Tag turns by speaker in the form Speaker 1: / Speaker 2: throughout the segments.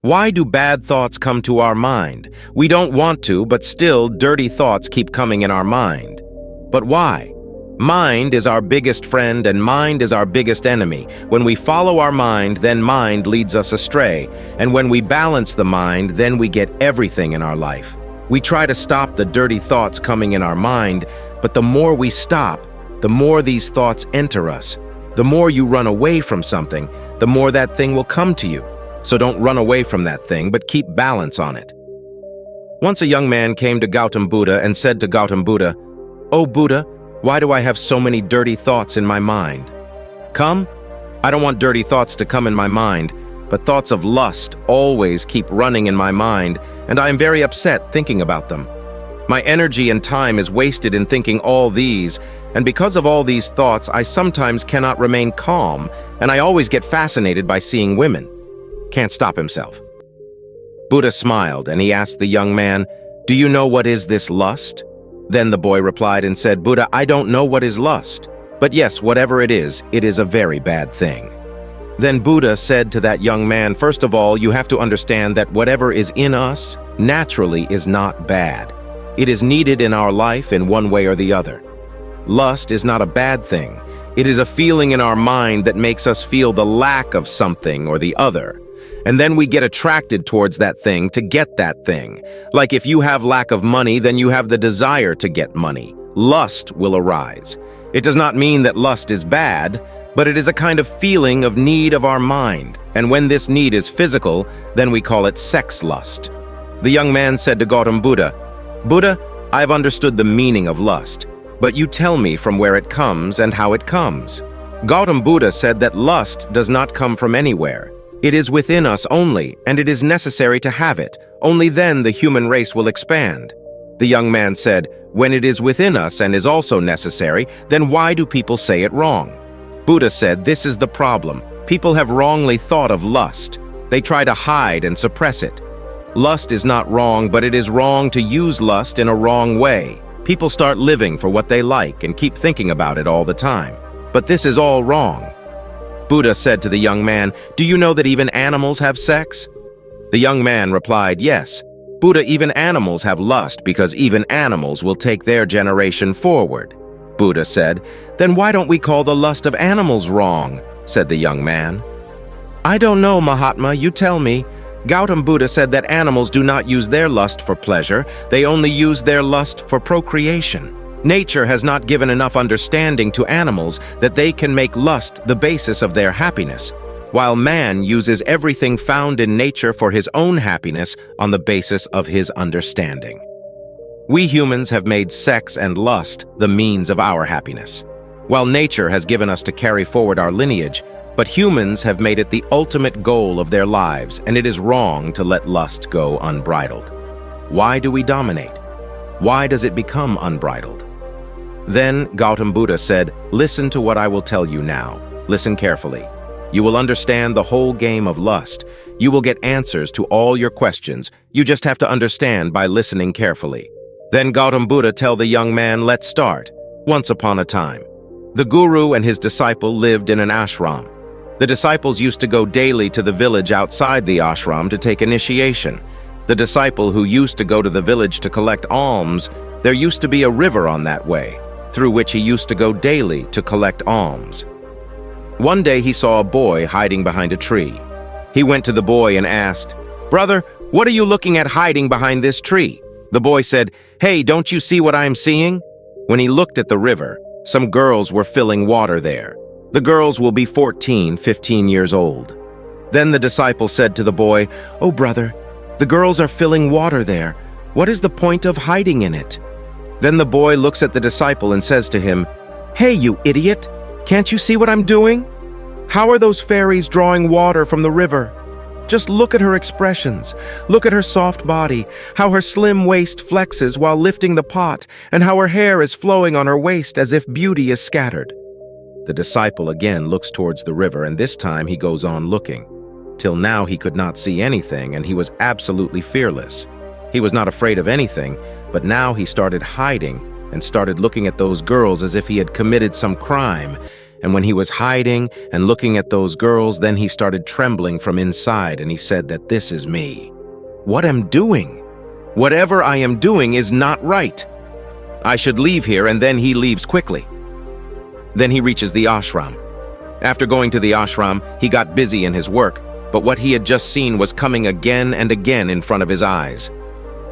Speaker 1: Why do bad thoughts come to our mind? We don't want to, but still, dirty thoughts keep coming in our mind. But why? Mind is our biggest friend and mind is our biggest enemy. When we follow our mind, then mind leads us astray. And when we balance the mind, then we get everything in our life. We try to stop the dirty thoughts coming in our mind, but the more we stop, the more these thoughts enter us. The more you run away from something, the more that thing will come to you. So don't run away from that thing, but keep balance on it. Once a young man came to Gautam Buddha and said to Gautam Buddha, "Oh Buddha, why do I have so many dirty thoughts in my mind?" "Come? I don't want dirty thoughts to come in my mind, but thoughts of lust always keep running in my mind, and I am very upset thinking about them. My energy and time is wasted in thinking all these, and because of all these thoughts, I sometimes cannot remain calm, and I always get fascinated by seeing women." Can't stop himself. Buddha smiled, and he asked the young man, "Do you know what is this lust?" Then the boy replied and said, "Buddha, I don't know what is lust. But yes, whatever it is a very bad thing." Then Buddha said to that young man, "First of all, you have to understand that whatever is in us naturally is not bad. It is needed in our life in one way or the other. Lust is not a bad thing. It is a feeling in our mind that makes us feel the lack of something or the other. And then we get attracted towards that thing to get that thing. Like if you have lack of money, then you have the desire to get money. Lust will arise. It does not mean that lust is bad, but it is a kind of feeling of need of our mind. And when this need is physical, then we call it sex lust." The young man said to Gautam Buddha, "Buddha, I've understood the meaning of lust, but you tell me from where it comes and how it comes." Gautam Buddha said that lust does not come from anywhere. It is within us only, and it is necessary to have it. Only then the human race will expand. The young man said, "When it is within us and is also necessary, then why do people say it wrong?" Buddha said, "This is the problem. People have wrongly thought of lust. They try to hide and suppress it. Lust is not wrong, but it is wrong to use lust in a wrong way. People start living for what they like and keep thinking about it all the time. But this is all wrong." Buddha said to the young man, "Do you know that even animals have sex?" The young man replied, "Yes. Buddha, even animals have lust because even animals will take their generation forward." Buddha said, "Then why don't we call the lust of animals wrong?" said the young man. "I don't know, Mahatma, you tell me. Gautam Buddha said that animals do not use their lust for pleasure, they only use their lust for procreation. Nature has not given enough understanding to animals that they can make lust the basis of their happiness, while man uses everything found in nature for his own happiness on the basis of his understanding. We humans have made sex and lust the means of our happiness, while nature has given us to carry forward our lineage, but humans have made it the ultimate goal of their lives, and it is wrong to let lust go unbridled. Why do we dominate? Why does it become unbridled? Then Gautam Buddha said, "Listen to what I will tell you now. Listen carefully. You will understand the whole game of lust. You will get answers to all your questions. You just have to understand by listening carefully." Then Gautam Buddha tell the young man, "Let's start. Once upon a time, the guru and his disciple lived in an ashram. The disciples used to go daily to the village outside the ashram to take initiation. The disciple who used to go to the village to collect alms, there used to be a river on that way, through which he used to go daily to collect alms. One day he saw a boy hiding behind a tree. He went to the boy and asked, "Brother, what are you looking at hiding behind this tree?" The boy said, "Hey, don't you see what I am seeing?" When he looked at the river, some girls were filling water there. The girls will be 14, 15 years old. Then the disciple said to the boy, "Oh, brother, the girls are filling water there. What is the point of hiding in it?" Then the boy looks at the disciple and says to him, "Hey, you idiot! Can't you see what I'm doing? How are those fairies drawing water from the river? Just look at her expressions. Look at her soft body, how her slim waist flexes while lifting the pot, and how her hair is flowing on her waist as if beauty is scattered." The disciple again looks towards the river, and this time he goes on looking. Till now he could not see anything, and he was absolutely fearless. He was not afraid of anything, but now he started hiding and started looking at those girls as if he had committed some crime. and when he was hiding and looking at those girls, then he started trembling from inside, and he said that this is me. What am I doing? Whatever I am doing is not right. I should leave here, and then he leaves quickly. Then he reaches the ashram. After going to the ashram, he got busy in his work, but what he had just seen was coming again and again in front of his eyes.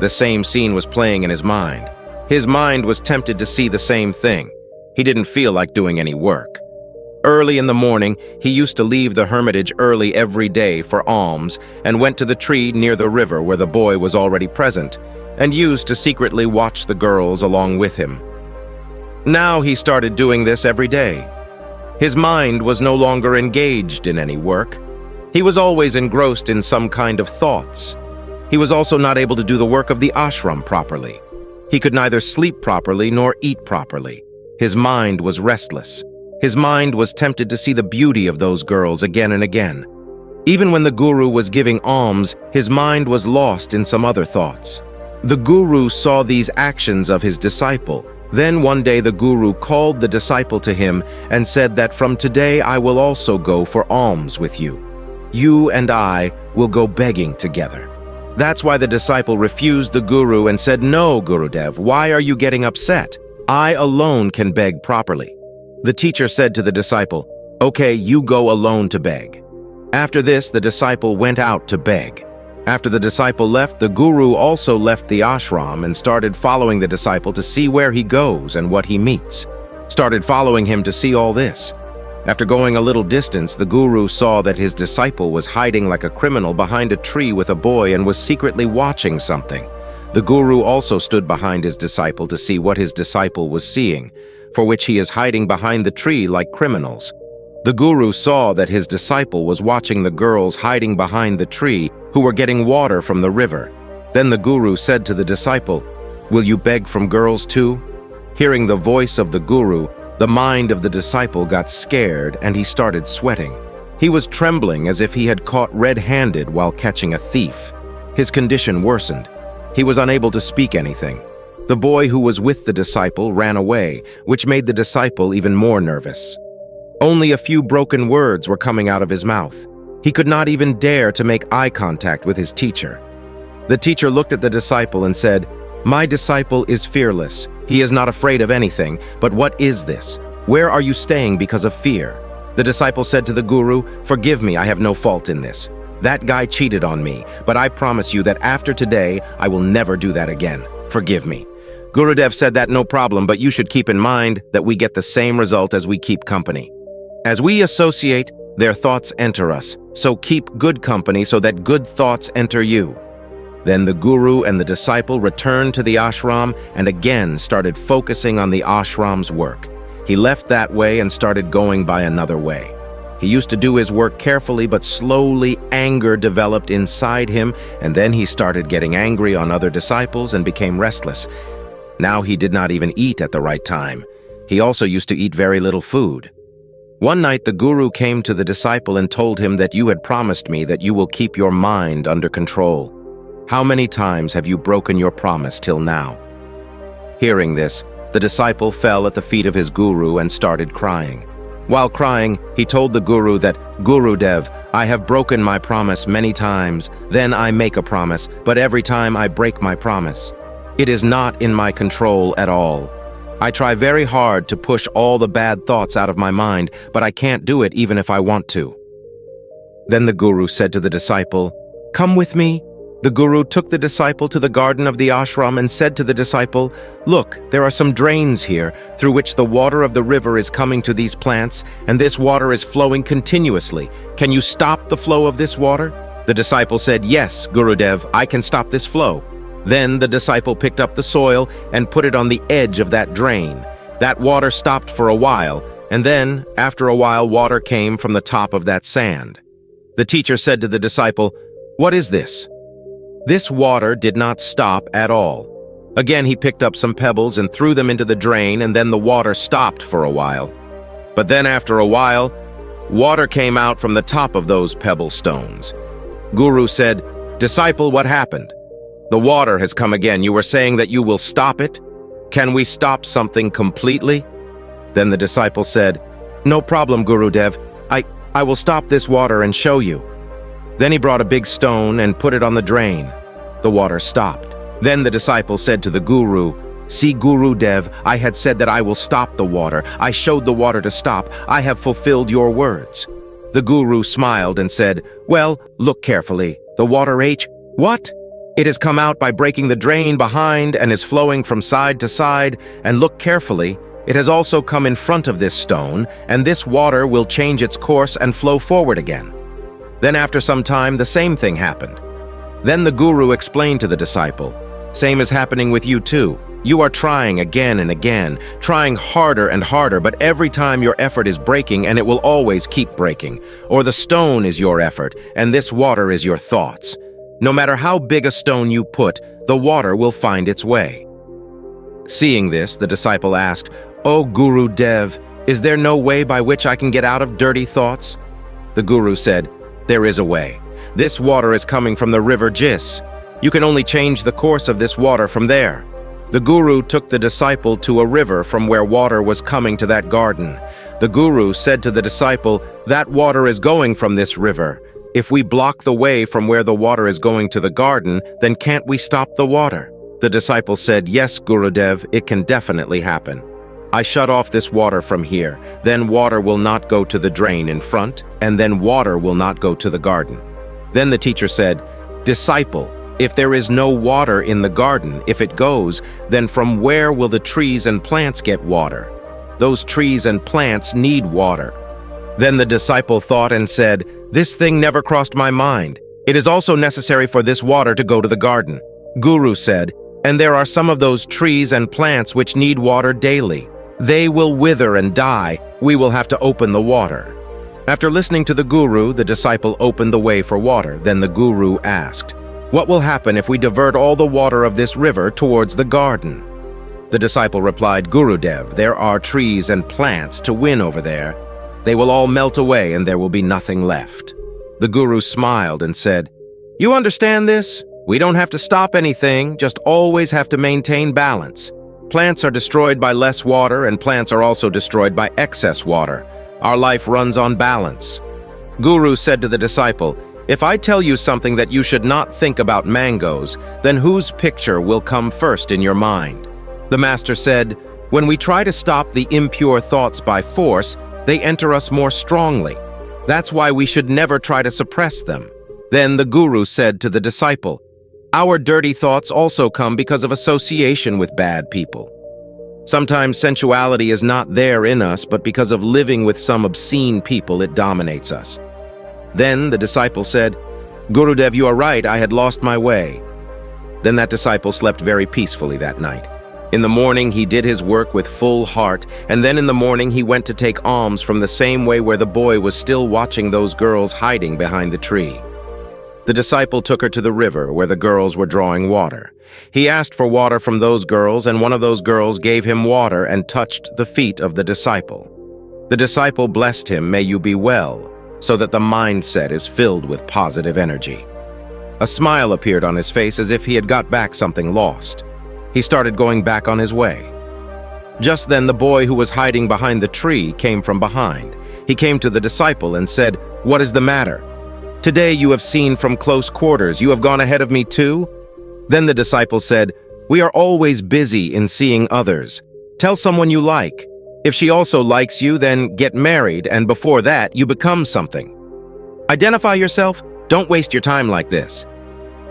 Speaker 1: The same scene was playing in his mind. His mind was tempted to see the same thing. He didn't feel like doing any work. Early in the morning, he used to leave the hermitage early every day for alms and went to the tree near the river where the boy was already present and used to secretly watch the girls along with him. Now he started doing this every day. His mind was no longer engaged in any work. He was always engrossed in some kind of thoughts. He was also not able to do the work of the ashram properly. He could neither sleep properly nor eat properly. His mind was restless. His mind was tempted to see the beauty of those girls again and again. Even when the guru was giving alms, his mind was lost in some other thoughts. The guru saw these actions of his disciple. Then one day the guru called the disciple to him and said that from today I will also go for alms with you. You and I will go begging together. That's why the disciple refused the guru and said, "No, Gurudev, why are you getting upset? I alone can beg properly." The teacher said to the disciple, "Okay, you go alone to beg." After this, the disciple went out to beg. After the disciple left, the guru also left the ashram and started following the disciple to see where he goes and what he meets. Started following him to see all this. After going a little distance, the guru saw that his disciple was hiding like a criminal behind a tree with a boy and was secretly watching something. The guru also stood behind his disciple to see what his disciple was seeing, for which he is hiding behind the tree like criminals. The guru saw that his disciple was watching the girls hiding behind the tree who were getting water from the river. Then the guru said to the disciple, "Will you beg from girls too?" Hearing the voice of the guru, the mind of the disciple got scared and he started sweating. He was trembling as if he had caught red-handed while catching a thief. His condition worsened. He was unable to speak anything. The boy who was with the disciple ran away, which made the disciple even more nervous. Only a few broken words were coming out of his mouth. He could not even dare to make eye contact with his teacher. The teacher looked at the disciple and said, "My disciple is fearless. He is not afraid of anything. But what is this? Where are you staying because of fear?" The disciple said to the guru, "Forgive me, I have no fault in this. That guy cheated on me, but I promise you that after today, I will never do that again. Forgive me." Gurudev said that no problem, but you should keep in mind that we get the same result as we keep company. As we associate, their thoughts enter us, so keep good company so that good thoughts enter you. Then the guru and the disciple returned to the ashram and again started focusing on the ashram's work. He left that way and started going by another way. He used to do his work carefully, but slowly anger developed inside him, and then he started getting angry on other disciples and became restless. Now he did not even eat at the right time. He also used to eat very little food. One night the guru came to the disciple and told him that you had promised me that you will keep your mind under control. How many times have you broken your promise till now? Hearing this, the disciple fell at the feet of his guru and started crying. While crying, he told the guru that, "Gurudev, I have broken my promise many times. Then I make a promise, but every time I break my promise. It is not in my control at all. I try very hard to push all the bad thoughts out of my mind, but I can't do it even if I want to." Then the guru said to the disciple, "Come with me." The guru took the disciple to the garden of the ashram and said to the disciple, "Look, there are some drains here through which the water of the river is coming to these plants, and this water is flowing continuously. Can you stop the flow of this water?" The disciple said, "Yes, Gurudev, I can stop this flow." Then the disciple picked up the soil and put it on the edge of that drain. That water stopped for a while, and then, after a while, water came from the top of that sand. The teacher said to the disciple, "What is this?" This water did not stop at all. Again, he picked up some pebbles and threw them into the drain, and then the water stopped for a while. But then after a while, water came out from the top of those pebble stones. Guru said, "Disciple, what happened? The water has come again. You were saying that you will stop it? Can we stop something completely?" Then the disciple said, "No problem, Gurudev. I will stop this water and show you." Then he brought a big stone and put it on the drain. The water stopped. Then the disciple said to the Guru, "See, Gurudev, I had said that I will stop the water. I showed the water to stop. I have fulfilled your words." The Guru smiled and said, "Well, look carefully. The water What? It has come out by breaking the drain behind and is flowing from side to side, and look carefully. It has also come in front of this stone, and this water will change its course and flow forward again." Then after some time, the same thing happened. Then the Guru explained to the disciple, "Same is happening with you too. You are trying again and again, trying harder and harder, but every time your effort is breaking, and it will always keep breaking. Or the stone is your effort, and this water is your thoughts. No matter how big a stone you put, the water will find its way." Seeing this, the disciple asked, "O Guru Dev, is there no way by which I can get out of dirty thoughts?" The Guru said, "There is a way. This water is coming from the river Jis. You can only change the course of this water from there." The Guru took the disciple to a river from where water was coming to that garden. The Guru said to the disciple, "That water is going from this river. If we block the way from where the water is going to the garden, then can't we stop the water?" The disciple said, "Yes, Gurudev, it can definitely happen. I shut off this water from here, then water will not go to the drain in front, and then water will not go to the garden." Then the teacher said, "Disciple, if there is no water in the garden, if it goes, then from where will the trees and plants get water? Those trees and plants need water." Then the disciple thought and said, "This thing never crossed my mind. It is also necessary for this water to go to the garden." Guru said, "And there are some of those trees and plants which need water daily. They will wither and die. We will have to open the water." After listening to the Guru, the disciple opened the way for water. Then the Guru asked, "What will happen if we divert all the water of this river towards the garden?" The disciple replied, "Gurudev, there are trees and plants to win over there. They will all melt away and there will be nothing left." The Guru smiled and said, "You understand this? We don't have to stop anything, just always have to maintain balance. Plants are destroyed by less water, and plants are also destroyed by excess water. Our life runs on balance." Guru said to the disciple, "If I tell you something that you should not think about mangoes, then whose picture will come first in your mind?" The master said, "When we try to stop the impure thoughts by force, they enter us more strongly. That's why we should never try to suppress them." Then the Guru said to the disciple, "Our dirty thoughts also come because of association with bad people. Sometimes sensuality is not there in us, but because of living with some obscene people, it dominates us." Then the disciple said, "Gurudev, you are right, I had lost my way." Then that disciple slept very peacefully that night. In the morning, he did his work with full heart, and then in the morning he went to take alms from the same way where the boy was still watching those girls hiding behind the tree. The disciple took her to the river where the girls were drawing water. He asked for water from those girls, and one of those girls gave him water and touched the feet of the disciple. The disciple blessed him, "May you be well," so that the mindset is filled with positive energy. A smile appeared on his face as if he had got back something lost. He started going back on his way. Just then the boy who was hiding behind the tree came from behind. He came to the disciple and said, "What is the matter? Today you have seen from close quarters. You have gone ahead of me too?" Then the disciple said, "We are always busy in seeing others. Tell someone you like. If she also likes you, then get married, and before that, you become something. Identify yourself. Don't waste your time like this."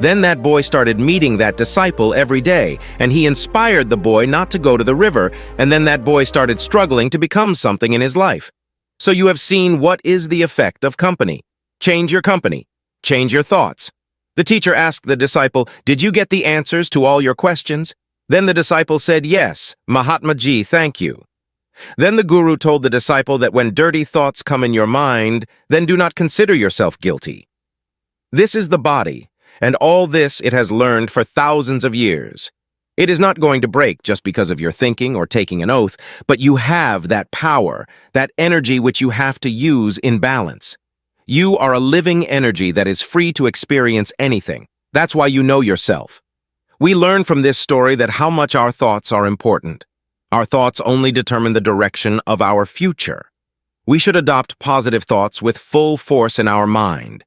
Speaker 1: Then that boy started meeting that disciple every day, and he inspired the boy not to go to the river, and then that boy started struggling to become something in his life. So you have seen what is the effect of company. Change your company. Change your thoughts. The teacher asked the disciple, "Did you get the answers to all your questions?" Then the disciple said, "Yes, Mahatma Ji, thank you." Then the Guru told the disciple that when dirty thoughts come in your mind, then do not consider yourself guilty. This is the body, and all this it has learned for thousands of years. It is not going to break just because of your thinking or taking an oath, but you have that power, that energy which you have to use in balance. You are a living energy that is free to experience anything. That's why you know yourself. We learn from this story that how much our thoughts are important. Our thoughts only determine the direction of our future. We should adopt positive thoughts with full force in our mind.